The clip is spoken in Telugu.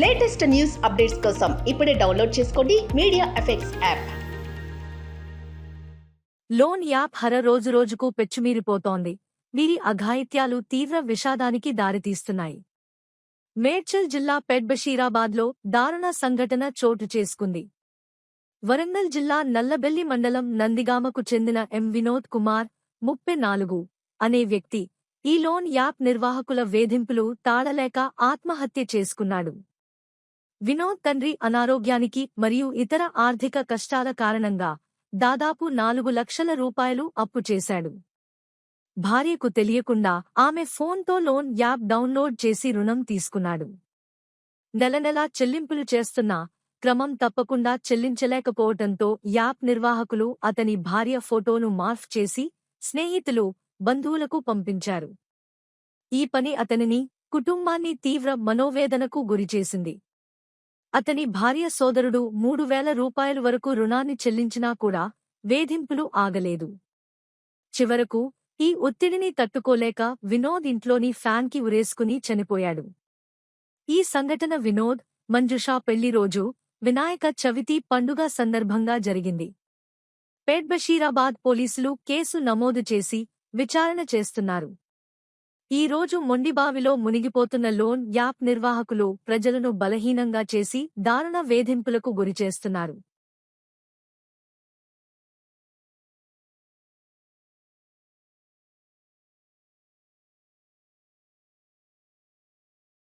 లేటెస్ట్ న్యూస్ అప్డేట్స్ కోసం ఇప్పుడే డౌన్లోడ్ చేసుకోండి media effects app. Loan app రోజురోజుకు పెచ్చుమీరిపోతోంది. వీరి అఘాయిత్యాలు తీవ్ర విషాదానికి దారితీస్తున్నాయి. మేడ్చల్ జిల్లా పెడ్బషీరాబాద్లో దారుణ సంఘటన చోటు చేసుకుంది. వరంగల్ జిల్లా నల్లబెల్లి మండలం నందిగామకు చెందిన ఎం వినోద్ కుమార్ 34 అనే వ్యక్తి ఈ లోన్ యాప్ నిర్వాహకుల వేధింపులు తాళలేక ఆత్మహత్య చేసుకున్నాడు. వినోద్ తండ్రి అనారోగ్యానికి మరియు ఇతర ఆర్థిక కష్టాల కారణంగా దాదాపు 4 లక్షల రూపాయలు అప్పు చేశాడు. భార్యకు తెలియకుండా ఆమె ఫోన్తో లోన్ యాప్ డౌన్లోడ్ చేసి రుణం తీసుకున్నాడు. నెలనెలా చెల్లింపులు చేస్తున్నా క్రమం తప్పకుండా చెల్లించలేకపోవటంతో యాప్ నిర్వాహకులు అతని భార్య ఫోటోను మార్ఫ్ చేసి స్నేహితులు, బంధువులకు పంపించారు. ఈ పని అతనిని, కుటుంబాన్ని తీవ్ర మనోవేదనకు గురిచేసింది. అతని భార్య సోదరుడు 3,000 రూపాయల వరకు రుణాన్ని చెల్లించినా కూడా వేధింపులు ఆగలేదు. చివరకు ఈ ఒత్తిడిని తట్టుకోలేక వినోద్ ఇంట్లోని ఫ్యాన్కి ఉరేసుకుని చనిపోయాడు. ఈ సంఘటన వినోద్, మంజుషా పెళ్లి రోజు వినాయక చవితి పండుగ సందర్భంగా జరిగింది. పెడ్బషీరాబాద్ పోలీసులు కేసు నమోదు చేసి విచారణ చేస్తున్నారు. ఈ రోజు మొండిబావిలో మునిగిపోతున్న లోన్ యాప్ నిర్వాహకులు ప్రజలను బలహీనంగా చేసి దారుణ వేధింపులకు గురిచేస్తున్నారు.